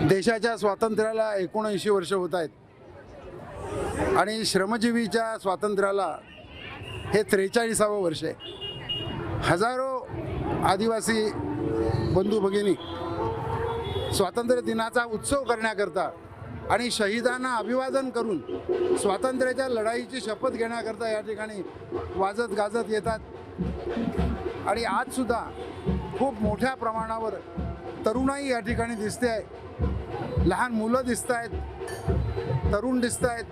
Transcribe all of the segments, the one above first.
देशाच्या स्वातंत्र्याला 79 वर्ष होत आहेत आणि श्रमजीवीच्या स्वातंत्र्याला हे 43वे वर्ष आहे. हजारो आदिवासी बंधू भगिनी स्वातंत्र्य दिनाचा उत्सव करण्याकरता आणि शहीदांना अभिवादन करून स्वातंत्र्याच्या लढाईची शपथ घेण्याकरता या ठिकाणी वाजत गाजत येतात. आणि आजसुद्धा खूप मोठ्या प्रमाणावर तरुणाई या ठिकाणी दिसते आहे. लहान मुलं दिसत आहेत, तरुण दिसत आहेत.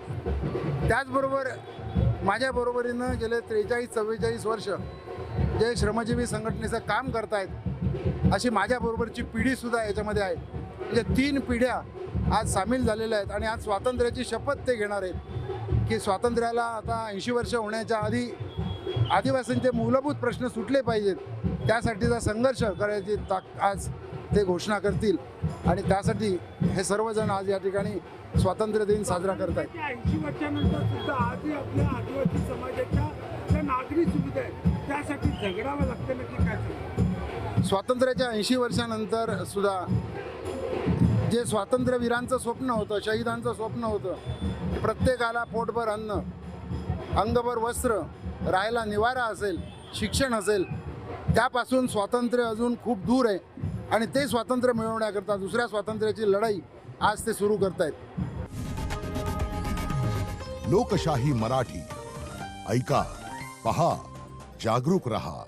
त्याचबरोबर माझ्या बरोबरीनं गेले 43-44 वर्ष जे श्रमजीवी संघटनेचं काम करतायत अशी माझ्याबरोबरची पिढीसुद्धा याच्यामध्ये आहे. म्हणजे 3 पिढ्या आज सामील झालेल्या आहेत आणि आज स्वातंत्र्याची शपथ ते घेणार आहेत की स्वातंत्र्याला आता 80 वर्ष होण्याच्या आधी आदिवासींचे मूलभूत प्रश्न सुटले पाहिजेत. त्यासाठीचा संघर्ष करायची आज ते घोषणा करतील आणि त्यासाठी हे सर्वजण आज या ठिकाणी स्वातंत्र्य दिन साजरा करत आहेत. 80 वर्षानंतर सुद्धा आजही आपल्या आदिवासी समाजाच्या ज्या नागरी सुविधा आहेत त्यासाठी झगडावं लागतं. नक्की काय सांगू? स्वातंत्र्याच्या 80 वर्षानंतर सुद्धा जे स्वातंत्र्यवीरांचं स्वप्न होतं, शहीदांचं स्वप्न होतं, प्रत्येकाला पोटभर अन्न, अंगभर वस्त्र, राहायला निवारा असेल, शिक्षण असेल, त्यापासून स्वातंत्र्य अजून खूप दूर आहे आणि ते स्वातंत्र्य मिळवण्याकरता दुसऱ्या स्वातंत्र्याची लढाई आज ते सुरू करतायत. लोकशाही मराठी ऐका, पहा, जागरूक रहा.